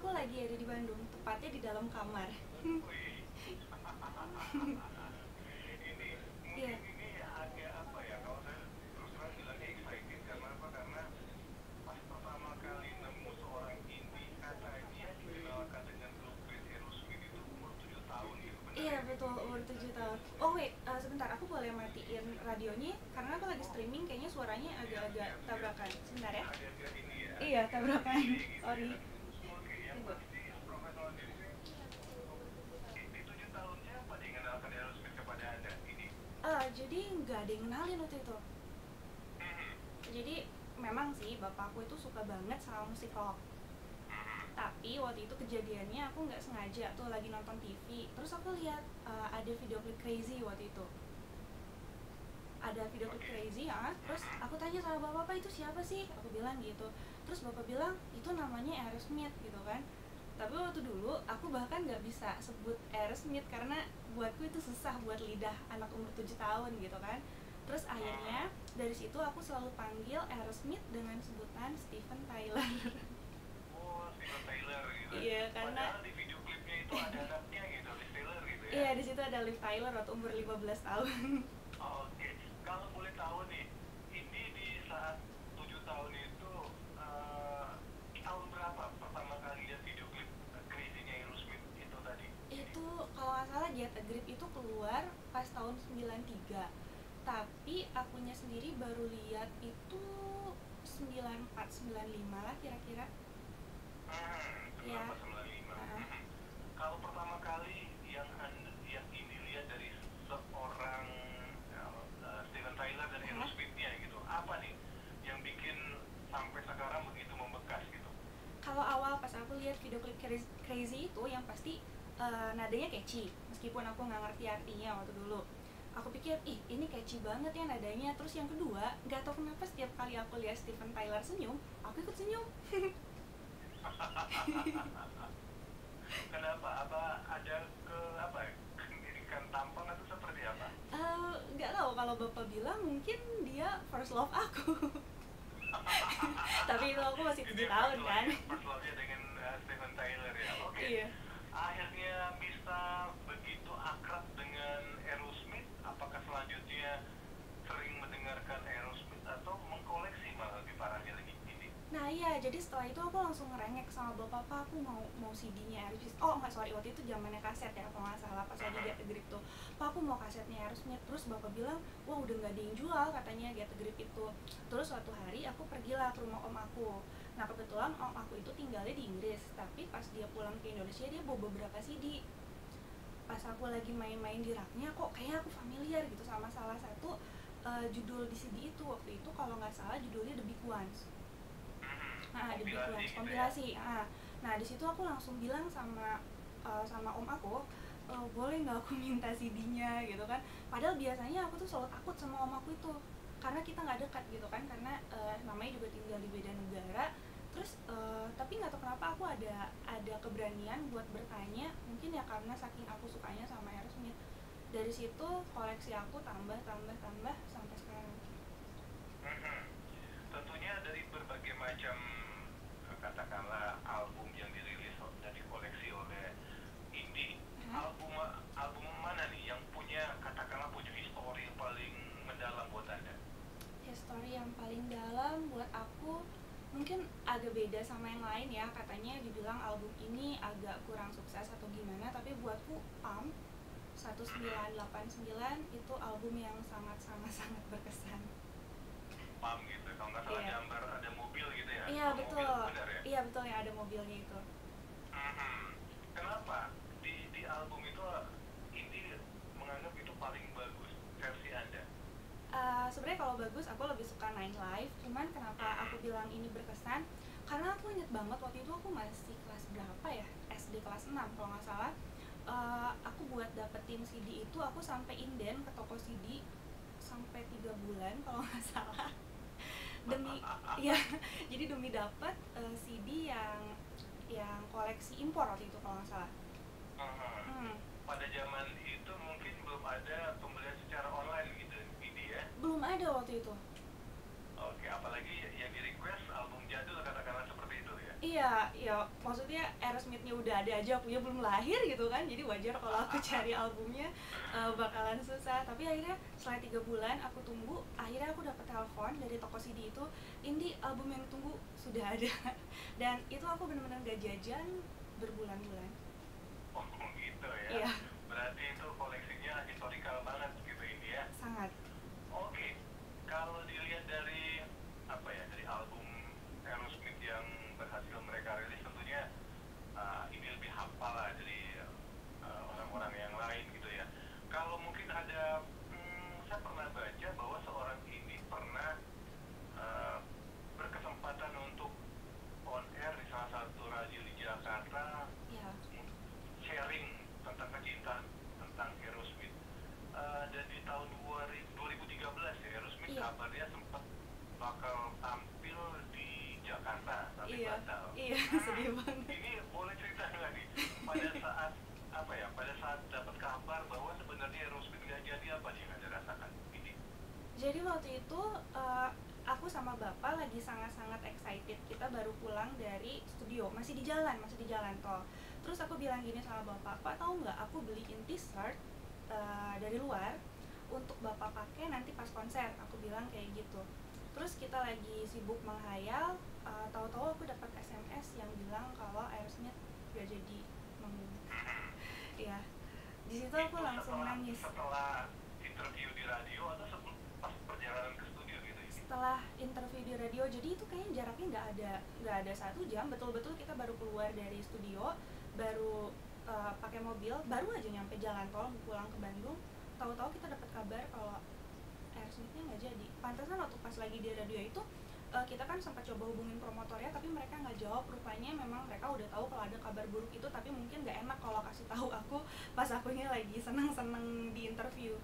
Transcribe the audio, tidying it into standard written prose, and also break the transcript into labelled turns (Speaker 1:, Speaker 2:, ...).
Speaker 1: aku lagi ada di Bandung, tepatnya di dalam kamar.
Speaker 2: Wih, ini
Speaker 1: Iya,
Speaker 2: mungkin ini agak apa ya, kalau saya terus terang bilangnya excited karena apa? Karena pas pertama kali nemu seorang indie katanya dikenalkan dengan grup band Aerosmith itu umur 7 tahun gitu, benar
Speaker 1: iya
Speaker 2: ya?
Speaker 1: betul, umur 7 tahun. Oh wait, sebentar, aku boleh matiin radionya karena aku lagi
Speaker 2: Oh,
Speaker 1: streaming, kayaknya suaranya
Speaker 2: siap,
Speaker 1: agak-agak
Speaker 2: siap, siap.
Speaker 1: tabrakan. Sebentar ya.
Speaker 2: Agak-agak ini ya,
Speaker 1: Iya,
Speaker 2: agak-agak
Speaker 1: tabrakan.
Speaker 2: delay gitu ya.
Speaker 1: Sorry.
Speaker 2: Oke, yang
Speaker 1: Tunggu.
Speaker 2: pasti Profesor Diksi di 7 tahunnya apa dikenalkan Aerosmith kepada Anda? Ini.
Speaker 1: Jadi nggak ada yang kenalin waktu itu.
Speaker 2: Mhm,
Speaker 1: Jadi memang sih bapakku itu suka banget sama musik rock.
Speaker 2: mhm.
Speaker 1: Tapi waktu itu kejadiannya aku nggak sengaja tuh lagi nonton TV, terus aku lihat ada video klip Crazy waktu itu. Ada video klip
Speaker 2: Oke.
Speaker 1: Crazy ya, terus
Speaker 2: Mhm.
Speaker 1: aku tanya sama bapak itu siapa sih, aku bilang gitu. Terus bapak bilang itu namanya Aerosmith gitu kan. Tapi waktu dulu aku bahkan nggak bisa sebut Aerosmith karena buatku itu susah buat lidah anak umur 7 tahun gitu kan. Terus akhirnya
Speaker 2: Mhm.
Speaker 1: dari situ aku selalu panggil Aerosmith dengan sebutan Steven Tyler.
Speaker 2: Oh, Steven Tyler gitu.
Speaker 1: Iya, karena
Speaker 2: Padahal di video klipnya itu ada anaknya gitu, Liz Taylor gitu ya.
Speaker 1: iya di situ ada Liv Tyler waktu umur 15 tahun.
Speaker 2: Oke, kalau boleh tahu nih, ini di saat 7 tahun itu tahun berapa pertama kali lihat video klip Crazy-nya Aerosmith itu tadi? Ini.
Speaker 1: Itu kalau nggak salah Get a Grip itu keluar pas tahun 93. Tapi akunya sendiri baru lihat itu 94 95 lah kira-kira. Ya.
Speaker 2: 9495.
Speaker 1: Uh,
Speaker 2: Kalau pertama kali yang ini lihat dari seorang Steven Tyler dan
Speaker 1: uh,
Speaker 2: Aerosmith-nya gitu, apa nih yang bikin sampai sekarang begitu membekas gitu?
Speaker 1: Kalau awal pas aku lihat video klip Crazy itu yang pasti nadanya catchy meskipun aku nggak ngerti artinya waktu dulu. Aku pikir ih ini catchy banget ya nadanya. Terus yang kedua nggak tahu kenapa setiap kali aku lihat Steven Tyler senyum aku ikut senyum.
Speaker 2: Kenapa? Apa ada ke apa ya? Pendidikan tampang atau seperti apa?
Speaker 1: Nggak tahu, kalau bapak bilang mungkin dia first love aku. Tapi itu aku masih
Speaker 2: Ini
Speaker 1: 7 tahun kan.
Speaker 2: first love-nya dengan Steven Tyler ya. Oke.
Speaker 1: Iya.
Speaker 2: Akhirnya bisa begitu akrab dengan Aerosmith, apakah selanjutnya sering mendengarkan Aerosmith atau mengkoleksi malah lebih parahnya lagi ini?
Speaker 1: Nah iya, jadi setelah itu aku langsung ngerengek sama bapak, "Pak, aku mau CD-nya Aerosmith." Oh nggak, sorry, waktu itu zamannya kaset ya kalau nggak salah, pas lagi Get the Grip tuh. "Pak, aku mau kasetnya Aerosmith." Terus bapak bilang, "Wah udah nggak ada yang jual," katanya Get the Grip itu. Terus suatu hari aku pergilah ke rumah om aku. Nah kebetulan om aku itu tinggalnya di Inggris, tapi pas dia pulang ke Indonesia dia bawa beberapa CD. Pas aku lagi main-main di raknya, kok kayaknya aku familiar gitu sama salah satu judul di CD itu. Waktu itu kalau nggak salah judulnya The Big Ones. Nah, The Big
Speaker 2: Kompilasi
Speaker 1: Ones
Speaker 2: gitu ya.
Speaker 1: kompilasi. Nah di situ aku langsung bilang sama om aku, boleh nggak aku minta CD-nya gitu kan. Padahal biasanya aku tuh selalu takut sama om aku itu karena kita nggak dekat gitu kan, karena namanya juga tinggal di beda negara. Terus tapi nggak tahu kenapa aku ada keberanian buat bertanya, mungkin ya karena saking aku sukanya sama Aerosmith. Dari situ koleksi aku tambah tambah tambah sampai sekarang.
Speaker 2: Mhm. Tentunya dari berbagai macam katakanlah album yang dirilis dan dikoleksi oleh indie,
Speaker 1: Hah?
Speaker 2: album mana nih yang punya katakanlah punya histori yang paling mendalam buat Anda?
Speaker 1: History yang paling dalam buat aku mungkin agak beda sama yang lain ya, katanya dibilang album ini agak kurang sukses atau gimana, tapi buatku Pump
Speaker 2: Mhm.
Speaker 1: 1989 itu album yang sangat sangat sangat berkesan.
Speaker 2: Pam gitu. Kalau nggak salah
Speaker 1: Iya.
Speaker 2: gambar ada mobil gitu ya,
Speaker 1: Iya
Speaker 2: dua mobil,
Speaker 1: betul.
Speaker 2: benar ya?
Speaker 1: Iya betul, yang ada mobilnya itu.
Speaker 2: Mhm. Kenapa di album itu indie menganggap itu paling bagus versi Anda?
Speaker 1: Sebenarnya kalau bagus aku lebih suka Nine Live, cuman kenapa aku
Speaker 2: Mhm.
Speaker 1: bilang ini berkesan, karena aku inget banget waktu itu aku masih kelas berapa ya, SD kelas 6 kalau nggak salah. Aku buat dapetin CD itu aku sampai inden ke toko CD sampai 3 bulan kalau nggak salah, demi ya. Jadi demi dapet CD yang koleksi impor waktu itu kalau nggak salah.
Speaker 2: Mhm.
Speaker 1: Hmm,
Speaker 2: Pada zaman itu mungkin belum ada pembelian secara online gitu, ini ya.
Speaker 1: belum ada waktu itu.
Speaker 2: Oke, apalagi yang di request album jadul katakanlah seperti itu ya.
Speaker 1: Iya, ya maksudnya Aerosmith-nya udah ada aja, akunya belum lahir gitu kan, jadi wajar kalau aku cari albumnya bakalan susah. Tapi akhirnya setelah 3 bulan aku tunggu, akhirnya aku dapet telepon dari toko CD itu, Indi, album yang tunggu sudah ada. Dan itu aku bener-bener gak jajan berbulan-bulan.
Speaker 2: Oh gitu ya.
Speaker 1: Iya,
Speaker 2: Berarti itu koleksinya historikal banget gitu ini ya.
Speaker 1: sangat.
Speaker 2: Oke, kalau dilihat dari apa ya, dari album Aerosmith yang berhasil mereka rilis, tentunya ini lebih hafal lah dari orang-orang yang lain gitu ya. Kalau mungkin ada, saya pernah baca bahwa seorang ini pernah eh, berkesempatan untuk on air di salah satu radio di Jakarta,
Speaker 1: Iya,
Speaker 2: sharing tentang kecintaan tentang Aerosmith. Dan di tahun 2013 ya, Aerosmith
Speaker 1: iya,
Speaker 2: kabarnya sempat bakal tampil di Jakarta tapi
Speaker 1: iya,
Speaker 2: batal.
Speaker 1: iya. Sedih banget.
Speaker 2: Ini boleh cerita nggak nih pada saat apa ya, pada saat dapat kabar bahwa sebenarnya Aerosmith nggak jadi, apa nih yang Anda rasakan ini?
Speaker 1: Jadi waktu itu aku sama bapak lagi sangat-sangat excited. Kita baru pulang dari studio, masih di jalan tol. Terus aku bilang gini sama bapak, Pak tahu nggak aku beliin t-shirt dari luar untuk bapak pakai nanti pas konser. Aku bilang kayak gitu. Terus kita lagi sibuk menghayal, tahu-tahu aku dapat SMS yang bilang kalau Aerosmith gak jadi manggung. Ya, di situ aku
Speaker 2: Itu
Speaker 1: langsung
Speaker 2: setelah
Speaker 1: nangis.
Speaker 2: setelah interview di radio atau sebelum pas perjalanan ke studio gitu ini?
Speaker 1: Setelah interview di radio, jadi itu kayaknya jaraknya nggak ada 1 jam, betul-betul kita baru keluar dari studio, baru pakai mobil, baru aja nyampe jalan tol mau pulang ke Bandung, tahu-tahu kita dapat kabar kalau Aerosmith-nya nggak jadi. Pantesan waktu pas lagi di radio itu kita kan sempat coba hubungin promotornya tapi mereka nggak jawab. Rupanya memang mereka udah tahu kalau ada kabar buruk itu, tapi mungkin nggak enak kalau kasih tahu aku pas akunya lagi seneng-seneng di interview.